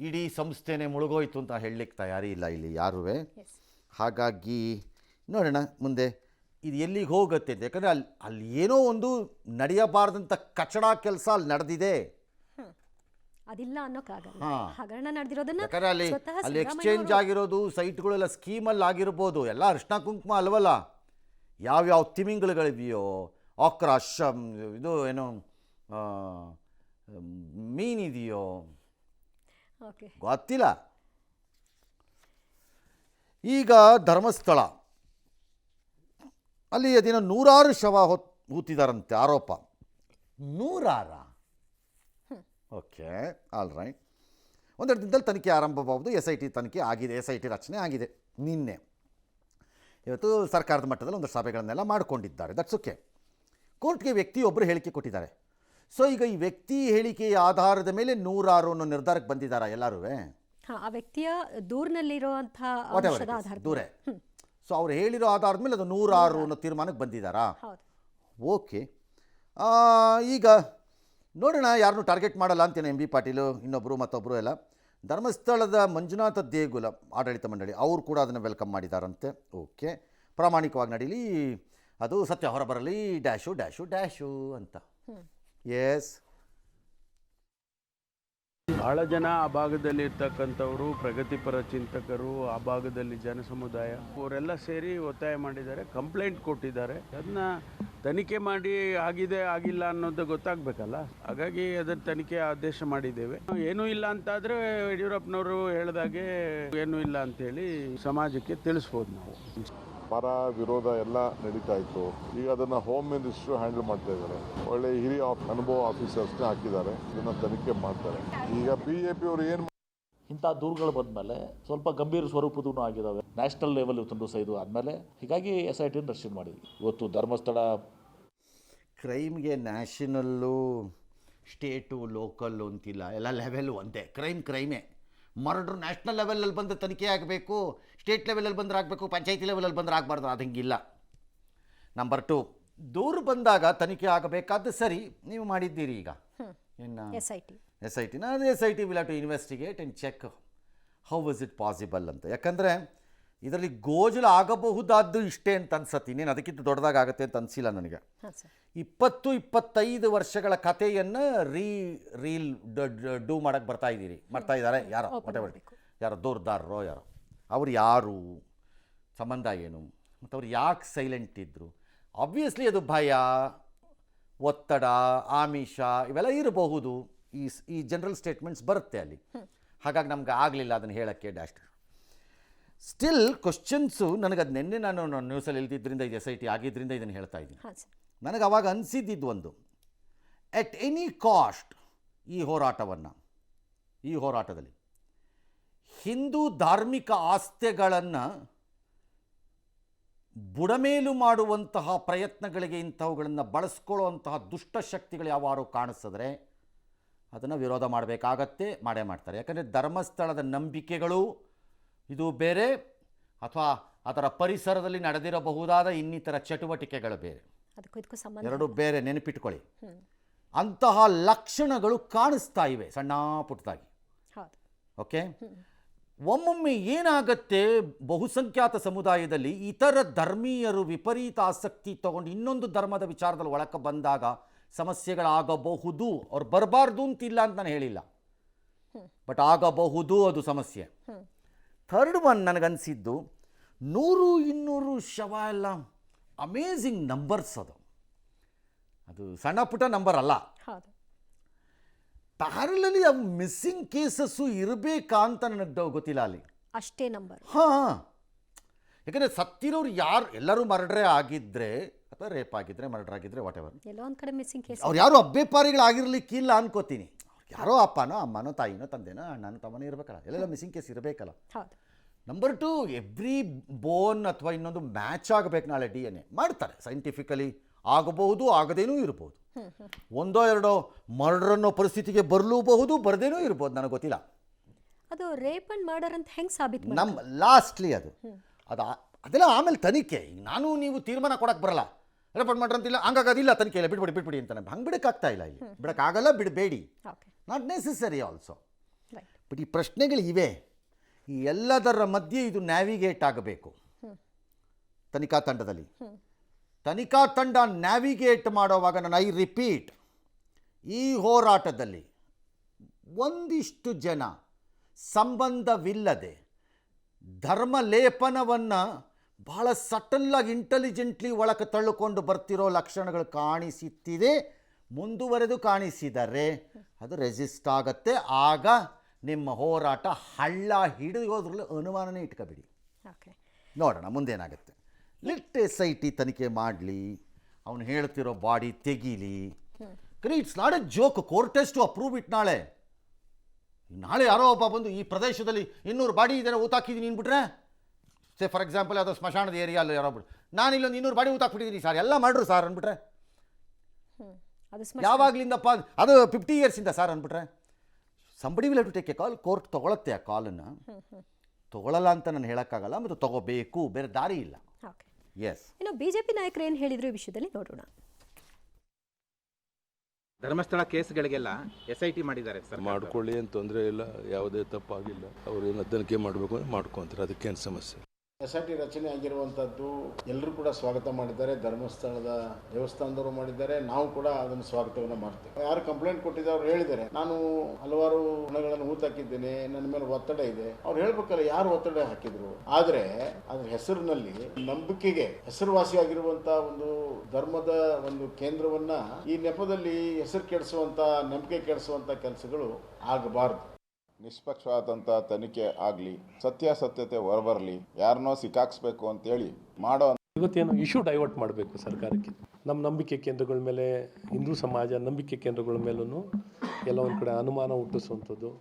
ಇಡೀ ಸಂಸ್ಥೆನೇ ಮುಳುಗೋಯ್ತು ಅಂತ ಹೇಳಲಿಕ್ಕೆ ತಯಾರಿ ಇಲ್ಲ ಇಲ್ಲಿ ಯಾರೂ. ಹಾಗಾಗಿ ನೋಡೋಣ ಮುಂದೆ ಇದು ಎಲ್ಲಿಗೆ ಹೋಗುತ್ತೆ ಅಂತ. ಯಾಕಂದರೆ ಅಲ್ಲಿ ಏನೋ ಒಂದು ನಡೆಯಬಾರ್ದಂಥ ಕಚಡ ಕೆಲಸ ಅಲ್ಲಿ ನಡೆದಿದೆ. ಅದಿಲ್ಲ ಅನ್ನೋಕ್ಕಾಗಲ್ಲ. ಹಗರಣ ನಡೆದಿರೋದನ್ನ ಯಾಕಂದರೆ ಅಲ್ಲಿ ಎಕ್ಸ್ಚೇಂಜ್ ಆಗಿರೋದು ಸೈಟ್ಗಳೆಲ್ಲ ಸ್ಕೀಮಲ್ಲಿ ಆಗಿರ್ಬೋದು. ಎಲ್ಲ ಅರಿಶಿನ ಕುಂಕುಮ ಅಲ್ವಲ್ಲ. ಯಾವ್ಯಾವ ತಿಮಿಂಗಲುಗಳಿದೆಯೋ, ಆಕ್ರಾಶ ಇದು ಏನೋ ಮೀನಿದೆಯೋ ಗೊತ್ತಿಲ್ಲ. ಈಗ ಧರ್ಮಸ್ಥಳ ಅಲ್ಲಿ ಅದೇನೋ 100 ಶವ ಹೂತಿದಾರಂತೆ ಆರೋಪ. 100? Okay, all right. ಒಂದೆರಡು ದಿನದಲ್ಲಿ ತನಿಖೆ ಆರಂಭವಾಗುವುದು. SIT ತನಿಖೆ ಆಗಿದೆ, SIT ರಚನೆ ಆಗಿದೆ ನಿನ್ನೆ. ಇವತ್ತು ಸರ್ಕಾರದ ಮಟ್ಟದಲ್ಲಿ ಒಂದು ಸಭೆಗಳನ್ನೆಲ್ಲ ಮಾಡಿಕೊಂಡಿದ್ದಾರೆ. That's okay. ಕೋರ್ಟ್ಗೆ ವ್ಯಕ್ತಿಯೊಬ್ಬರು ಹೇಳಿಕೆ ಕೊಟ್ಟಿದ್ದಾರೆ. ಸೊ ಈಗ ಈ ವ್ಯಕ್ತಿ ಹೇಳಿಕೆಯ ಆಧಾರದ ಮೇಲೆ 100 ಅನ್ನೋ ನಿರ್ಧಾರಕ್ಕೆ ಬಂದಿದ್ದಾರೆ ಎಲ್ಲರೂ. ಆ ವ್ಯಕ್ತಿಯ ದೂರಿನಲ್ಲಿರುವಂಥ ದೂರೇ. ಸೊ ಅವ್ರು ಹೇಳಿರೋ ಆಧಾರದ ಮೇಲೆ ಅದು 106 ಅನ್ನೋ ತೀರ್ಮಾನಕ್ಕೆ ಬಂದಿದ್ದಾರಾ? ಓಕೆ. ಈಗ ನೋಡೋಣ, ಯಾರನ್ನೂ ಟಾರ್ಗೆಟ್ ಮಾಡಲ್ಲ ಅಂತೇನೆ. MB ಪಾಟೀಲು ಇನ್ನೊಬ್ಬರು ಮತ್ತೊಬ್ಬರು ಎಲ್ಲ. ಧರ್ಮಸ್ಥಳದ ಮಂಜುನಾಥ ದೇಗುಲ ಆಡಳಿತ ಮಂಡಳಿ ಅವರು ಕೂಡ ಅದನ್ನು ವೆಲ್ಕಮ್ ಮಾಡಿದಾರಂತೆ. ಓಕೆ, ಪ್ರಾಮಾಣಿಕವಾಗಿ ನಡೀಲಿ, ಅದು ಸತ್ಯ ಹೊರಬರಲಿ, ಡ್ಯಾಶು ಡ್ಯಾಶು ಡ್ಯಾಶು ಅಂತ. ಎಸ್, ಭಾಳ ಜನ ಆ ಭಾಗದಲ್ಲಿ ಇರ್ತಕ್ಕಂಥವರು, ಪ್ರಗತಿಪರ ಚಿಂತಕರು, ಆ ಭಾಗದಲ್ಲಿ ಜನಸಮುದಾಯ ಅವರೆಲ್ಲ ಸೇರಿ ಒತ್ತಾಯ ಮಾಡಿದ್ದಾರೆ, ಕಂಪ್ಲೇಂಟ್ ಕೊಟ್ಟಿದ್ದಾರೆ. ಅದನ್ನ ತನಿಖೆ ಮಾಡಿ ಆಗಿದೆ ಆಗಿಲ್ಲ ಅನ್ನೋದು ಗೊತ್ತಾಗಬೇಕಲ್ಲ. ಹಾಗಾಗಿ ಅದರ ತನಿಖೆ ಆದೇಶ ಮಾಡಿದ್ದೇವೆ. ಏನೂ ಇಲ್ಲ ಅಂತಾದರೆ ಯಡಿಯೂರಪ್ಪನವರು ಹೇಳಿದಾಗೆ ಏನೂ ಇಲ್ಲ ಅಂತೇಳಿ ಸಮಾಜಕ್ಕೆ ತಿಳಿಸ್ಬೋದು ನಾವು. ಪರ ವಿರೋಧ ಎಲ್ಲ ನಡೀತಾ ಇತ್ತು. ಈಗ ಅದನ್ನು ಹೋಮ್ ಮಿನಿಸ್ಟ್ರು ಹ್ಯಾಂಡಲ್ ಮಾಡ್ತಾ ಇದ್ದಾರೆ. ಒಳ್ಳೆ ಹಿರಿಯ ಅನುಭವ ಆಫೀಸರ್ಸ್ನ ಹಾಕಿದ್ದಾರೆ, ಇದನ್ನು ತನಿಖೆ ಮಾಡ್ತಾರೆ. ಈಗ BJP ಅವರು ಏನು ಇಂಥ ದೂರುಗಳು ಬಂದಮೇಲೆ ಸ್ವಲ್ಪ ಗಂಭೀರ ಸ್ವರೂಪದೂ ಆಗಿದ್ದಾವೆ. ನ್ಯಾಷನಲ್ ಲೆವೆಲ್ ತಂದು ಇದು ಆದಮೇಲೆ ಹೀಗಾಗಿ SIT ರಚನೆ ಮಾಡಿದ್ವಿ. ಇವತ್ತು ಧರ್ಮಸ್ಥಳ ಕ್ರೈಮ್ಗೆ ನ್ಯಾಷನಲ್ಲು, ಸ್ಟೇಟು, ಲೋಕಲ್ಲು ಅಂತಿಲ್ಲ, ಎಲ್ಲ ಲೆವೆಲ್ ಒಂದೇ. ಕ್ರೈಮೇ. ಮರ್ಡ್ರು ನ್ಯಾಷನಲ್ ಲೆವೆಲಲ್ಲಿ ಬಂದು ತನಿಖೆ ಆಗಬೇಕು, ಸ್ಟೇಟ್ ಲೆವೆಲಲ್ಲಿ ಬಂದ್ರೆ ಆಗಬೇಕು, ಪಂಚಾಯತಿ ಲೆವೆಲಲ್ಲಿ ಬಂದ್ರೆ ಆಗಬಾರ್ದು. ಅದು ಹಿಂಗಿಲ್ಲ. ನಂಬರ್ 2, ದೂರು ಬಂದಾಗ ತನಿಖೆ ಆಗಬೇಕಾದ್ದು ಸರಿ, ನೀವು ಮಾಡಿದ್ದೀರಿ. ಈಗ ಏನು SIT ಅದು SIT will have to investigate and check how was it possible ಅಂತ. ಯಾಕಂದರೆ ಇದರಲ್ಲಿ ಗೋಜಲು ಆಗಬಹುದಾದ್ದು ಇಷ್ಟೇ ಅಂತ ಅನ್ಸತ್ತೆ. ಇನ್ನೇನು ಅದಕ್ಕಿಂತ ದೊಡ್ಡದಾಗಿ ಆಗುತ್ತೆ ಅಂತ ಅನಿಸಿಲ್ಲ ನನಗೆ. 20-25 ವರ್ಷಗಳ ಕಥೆಯನ್ನು ರೀಲ್ ಡೂ ಮಾಡೋಕ್ಕೆ ಬರ್ತಾ ಇದ್ದಾರೆ ಯಾರೋ, ಯಾರೋ ದೂರದಾರರೋ ಯಾರೋ. ಅವ್ರು ಯಾರು, ಸಂಬಂಧ ಏನು, ಮತ್ತು ಅವ್ರು ಯಾಕೆ ಸೈಲೆಂಟ್ ಇದ್ದರು? ಆಬ್ವಿಯಸ್ಲಿ ಅದು ಭಯ, ಒತ್ತಡ, ಆಮಿಷ ಇವೆಲ್ಲ ಇರಬಹುದು. ಈ ಜನರಲ್ ಸ್ಟೇಟ್ಮೆಂಟ್ಸ್ ಬರುತ್ತೆ ಅಲ್ಲಿ. ಹಾಗಾಗಿ ನಮ್ಗೆ ಆಗಲಿಲ್ಲ ಅದನ್ನು ಹೇಳೋಕ್ಕೆ ಡ್ಯಾಶ್. ಸ್ಟಿಲ್ ಕ್ವಶನ್ಸು ನನಗೆ ಅದು ನಿನ್ನೆ ನಾನು ನ್ಯೂಸಲ್ಲಿ ಇಲ್ದಿದ್ದರಿಂದ ಇದು SIT ಆಗಿದ್ದರಿಂದ ಇದನ್ನು ಹೇಳ್ತಾ ಇದ್ದೀನಿ. ನನಗೆ ಅವಾಗ ಅನಿಸಿದ್ದು ಒಂದು, ಎಟ್ ಎನಿ ಕಾಸ್ಟ್ ಈ ಹೋರಾಟದಲ್ಲಿ ಹಿಂದೂ ಧಾರ್ಮಿಕ ಆಸ್ತಿಗಳನ್ನು ಬುಡಮೇಲು ಮಾಡುವಂತಹ ಪ್ರಯತ್ನಗಳಿಗೆ ಇಂಥವುಗಳನ್ನು ಬಳಸ್ಕೊಳ್ಳುವಂತಹ ದುಷ್ಟಶಕ್ತಿಗಳು ಯಾವಾರು ಕಾಣಿಸಿದ್ರೆ ಅದನ್ನು ವಿರೋಧ ಮಾಡಬೇಕಾಗತ್ತೆ, ಮಾಡೇ ಮಾಡ್ತಾರೆ. ಯಾಕಂದರೆ ಧರ್ಮಸ್ಥಳದ ನಂಬಿಕೆಗಳು ಇದು ಬೇರೆ, ಅಥವಾ ಅದರ ಪರಿಸರದಲ್ಲಿ ನಡೆದಿರಬಹುದಾದ ಇನ್ನಿತರ ಚಟುವಟಿಕೆಗಳು ಬೇರೆ, ಎರಡು ಬೇರೆ. ನೆನಪಿಟ್ಕೊಳ್ಳಿ, ಅಂತಹ ಲಕ್ಷಣಗಳು ಕಾಣಿಸ್ತಾ ಇವೆ ಸಣ್ಣ ಪುಟ್ಟದಾಗಿ. ಓಕೆ, ಒಮ್ಮೊಮ್ಮೆ ಏನಾಗತ್ತೆ, ಬಹುಸಂಖ್ಯಾತ ಸಮುದಾಯದಲ್ಲಿ ಇತರ ಧರ್ಮೀಯರು ವಿಪರೀತ ಆಸಕ್ತಿ ತಗೊಂಡು ಇನ್ನೊಂದು ಧರ್ಮದ ವಿಚಾರದಲ್ಲಿ ಒಳಕ್ಕೆ ಬಂದಾಗ ಸಮಸ್ಯೆಗಳಾಗಬಹುದು. ಅವ್ರು ಬರಬಾರ್ದು ಅಂತಿಲ್ಲ ಅಂತ ನಾನು ಹೇಳಿಲ್ಲ, ಬಟ್ ಆಗಬಹುದು, ಅದು ಸಮಸ್ಯೆ. ಥರ್ಡ್ ಒನ್ ನನಗನ್ಸಿದ್ದು 100-200 ಶವ ಎಲ್ಲ ಅಮೇಝಿಂಗ್ ನಂಬರ್ಸ್. ಅದು ಸಣ್ಣ ಪುಟ್ಟ ನಂಬರ್ ಅಲ್ಲ. ಪ್ಯಾರಲಲಿ ಅವು ಮಿಸ್ಸಿಂಗ್ ಕೇಸಸ್ಸು ಇರಬೇಕಾ ಅಂತ ನನಗೆ ಗೊತ್ತಿಲ್ಲ ಅಲ್ಲಿ. ಅಷ್ಟೇ ನಂಬರ್. ಹಾಂ, ಯಾಕಂದರೆ ಸತ್ತಿರೋರು ಯಾರು ಎಲ್ಲರೂ ಮರ್ಡ್ರೇ ಆಗಿದ್ದರೆ ಅಥವಾ ರೇಪ್ ಆಗಿದ್ದರೆ, ಮರ್ಡರ್ ಆಗಿದ್ದರೆ, ವಾಟ್ ಎವರ್, ಎಲ್ಲೋ ಒಂದು ಕಡೆ ಮಿಸ್ಸಿಂಗ್ ಕೇಸ್. ಅವ್ರು ಯಾರು ಅಬ್ಬೆಪಾರಿಗಳಾಗಿರ್ಲಿಕ್ಕಿಲ್ಲ ಅನ್ಕೋತೀನಿ. ಯಾರೋ ಅಪ್ಪನೋ ಅಮ್ಮನೋ ತಾಯಿನೋ ತಂದೆನೋ ಅಣ್ಣನೋ ತಮ್ಮನೋ ಇರಬೇಕಲ್ಲ, ಎಲ್ಲೆಲ್ಲ ಮಿಸ್ಸಿಂಗ್ ಕೇಸ್ ಇರಬೇಕಲ್ಲ. ನಂಬರ್ 2, ಎವ್ರಿ ಬೋನ್ ಅಥವಾ ಇನ್ನೊಂದು ಮ್ಯಾಚ್ ಆಗಬೇಕು. ನಾಳೆ DNA ಮಾಡ್ತಾರೆ ಸೈಂಟಿಫಿಕಲಿ, ಆಗಬಹುದು, ಆಗದೇನೂ ಇರ್ಬೋದು. ಒಂದೋ ಎರಡೋ ಮರ್ಡರ್ ಅನ್ನೋ ಪರಿಸ್ಥಿತಿಗೆ ಬರಲೂಬಹುದು, ಬರದೇನೂ ಇರ್ಬೋದು, ನನಗೆ ಗೊತ್ತಿಲ್ಲ. ಅದು ರೇಪ್ ಅಂಡ್ ಮರ್ಡರ್ ಅಂತ ಹೆಂಗೆ ಸಾಬೀತು ನಮ್ಮ ಲಾಸ್ಟ್ಲಿ ಅದೆಲ್ಲ ಆಮೇಲೆ ತನಿಖೆ. ಈಗ ನಾನು ನೀವು ತೀರ್ಮಾನ ಕೊಡಕ್ಕೆ ಬರಲ್ಲ, ರೇಪನ್ ಮಾಡ್ರಿ ಅಂತಿಲ್ಲ, ಹಂಗಾಗೋದಿಲ್ಲ ತನಿಖೆ ಇಲ್ಲ, ಬಿಟ್ಬಿಡಿ ಅಂತಾನೆ. ಹಂಗೆ ಬಿಡೋಕ್ಕಾಗ್ತಾ ಇಲ್ಲ, ಇಲ್ಲಿ ಬಿಡೋಕ್ಕಾಗಲ್ಲ, ಬಿಡಬೇಡಿ, ನಾಟ್ ನೆಸೆಸರಿ ಆಲ್ಸೋ. ಬಟ್ ಈ ಪ್ರಶ್ನೆಗಳು ಇವೆ. ಈ ಎಲ್ಲದರ ಮಧ್ಯೆ ಇದು ನ್ಯಾವಿಗೇಟ್ ಆಗಬೇಕು ತನಿಖಾ ತಂಡದಲ್ಲಿ. ತನಿಖಾ ತಂಡ ನ್ಯಾವಿಗೇಟ್ ಮಾಡೋವಾಗ ಐ ರಿಪೀಟ್, ಈ ಹೋರಾಟದಲ್ಲಿ ಒಂದಿಷ್ಟು ಜನ ಸಂಬಂಧವಿಲ್ಲದೆ ಧರ್ಮ ಲೇಪನವನ್ನು ಬಹಳ ಸಟಲ್ಲಾಗಿ ಇಂಟೆಲಿಜೆಂಟ್ಲಿ ಒಳಗೆ ತಳ್ಳಿಕೊಂಡು ಬರ್ತಿರೋ ಲಕ್ಷಣಗಳು ಕಾಣಿಸುತ್ತಿದೆ. ಮುಂದುವರೆದು ಕಾಣಿಸಿದರೆ ಅದು ರೆಸಿಸ್ಟ್ ಆಗುತ್ತೆ. ಆಗ ನಿಮ್ಮ ಹೋರಾಟ ಹಳ್ಳ ಹಿಡಿಯೋದ್ರಲ್ಲಿ ಅನುಮಾನನೇ ಇಟ್ಕೋಬೇಡಿ. ನೋಡೋಣ ಮುಂದೇನಾಗುತ್ತೆ. ಲೆಟ್ SIT ತನಿಖೆ ಮಾಡಲಿ, ಅವನು ಹೇಳ್ತಿರೋ ಬಾಡಿ ತೆಗೀಲಿ. It's not a joke. Court to approve it. ನಾಳೆ ಯಾರೋ ಒಬ್ಬ ಬಂದು ಈ ಪ್ರದೇಶದಲ್ಲಿ 200 ಬಾಡಿ ಇದನ್ನು ಊತಾಕಿದ್ದೀನಿ ಅಂದ್ಬಿಟ್ರೆ, ಸೇ ಫಾರ್ ಎಕ್ಸಾಂಪಲ್ ಯಾವುದೋ ಸ್ಮಶಾನದ ಏರಿಯಾ ಅಲ್ಲಿ ಯಾರೋ ಬಿಟ್ಟು, ನಾನು ಇಲ್ಲೊಂದು 200 ಬಾಡಿ ಊತಾಕ್ಬಿಟ್ಟಿದ್ದೀನಿ ಸರ್, ಎಲ್ಲ ಮಾಡ್ರು ಸರ್ ಅಂದ್ಬಿಟ್ರೆ, ಯಾವಾಗಲಿಂದಪ್ಪ ಅದು 50 yearsಯಿಂದ ಸರ್ ಅಂದ್ಬಿಟ್ರೆ, somebody will have to take a call. Court ತೊಗೊಳತ್ತೆ ಆ ಕಾಲನ್ನು. ತೊಗೊಳ್ಳಲ್ಲ ಅಂತ ನಾನು ಹೇಳೋಕ್ಕಾಗಲ್ಲ, ಮತ್ತು ತೊಗೋಬೇಕು, ಬೇರೆ ದಾರಿ ಇಲ್ಲ. ಎಸ್. ಇನ್ನು BJP ನಾಯಕರು ಏನು ಹೇಳಿದ್ರು ಈ ವಿಷಯದಲ್ಲಿ ನೋಡೋಣ. ಧರ್ಮಸ್ಥಳ ಕೇಸ್ಗಳಿಗೆಲ್ಲ SIT ಮಾಡಿದ್ದಾರೆ ಸರ್. ಮಾಡ್ಕೊಳ್ಳಿ, ಏನು ತೊಂದರೆ ಇಲ್ಲ, ಯಾವುದೇ ತಪ್ಪಾಗಿಲ್ಲ. ಅವ್ರೇನು ತನಿಖೆ ಮಾಡಬೇಕು ಅಂದ್ರೆ ಮಾಡ್ಕೊಂತಾರೆ, ಅದಕ್ಕೇನು ಸಮಸ್ಯೆ. SIT ರಚನೆ ಆಗಿರುವಂಥದ್ದು ಎಲ್ಲರೂ ಕೂಡ ಸ್ವಾಗತ ಮಾಡಿದ್ದಾರೆ. ಧರ್ಮಸ್ಥಳದ ದೇವಸ್ಥಾನದವರು ಮಾಡಿದ್ದಾರೆ, ನಾವು ಕೂಡ ಅದನ್ನು ಸ್ವಾಗತವನ್ನು ಮಾಡ್ತೇವೆ. ಯಾರು ಕಂಪ್ಲೇಂಟ್ ಕೊಟ್ಟಿದ್ದಾರೆ ಅವ್ರು ಹೇಳಿದ್ದಾರೆ, ನಾನು ಹಲವಾರು ಗುಣಗಳನ್ನು ಹೂತಾಕಿದ್ದೇನೆ, ನನ್ನ ಮೇಲೆ ಒತ್ತಡ ಇದೆ. ಅವ್ರು ಹೇಳ್ಬೇಕಲ್ಲ ಯಾರು ಒತ್ತಡ ಹಾಕಿದ್ರು. ಆದರೆ ಅದ್ರ ಹೆಸರಿನಲ್ಲಿ ನಂಬಿಕೆಗೆ ಹೆಸರುವಾಸಿಯಾಗಿರುವಂತ ಒಂದು ಧರ್ಮದ ಒಂದು ಕೇಂದ್ರವನ್ನ ಈ ನೆಪದಲ್ಲಿ ಹೆಸರು ಕೆಡಿಸುವಂತ, ನಂಬಿಕೆ ಕೆಡಿಸುವಂತ ಕೆಲಸಗಳು ಆಗಬಾರದು. ನಿಷ್ಪಕ್ಷಪಾತಂತ ತನಿಖೆ ಆಗಲಿ, ಸತ್ಯಾಸತ್ಯತೆ ಹೊರಬರಲಿ, ಯಾರನ್ನೋ ಸಿಕ್ಕಾಕ್ಸ್ಬೇಕು ಅಂತೇಳಿ ಮಾಡೋ ಇವತ್ತೇನು ಇಶ್ಯೂ ಡೈವರ್ಟ್ ಮಾಡಬೇಕು ಸರ್ಕಾರಕ್ಕೆ. ನಮ್ಮ ನಂಬಿಕೆ ಕೇಂದ್ರಗಳ ಮೇಲೆ, ಹಿಂದೂ ಸಮಾಜ ನಂಬಿಕೆ ಕೇಂದ್ರಗಳ ಮೇಲೂ ಎಲ್ಲ ಒಂದು ಕಡೆ ಅನುಮಾನ ಹುಟ್ಟಿಸುವಂಥದ್ದು,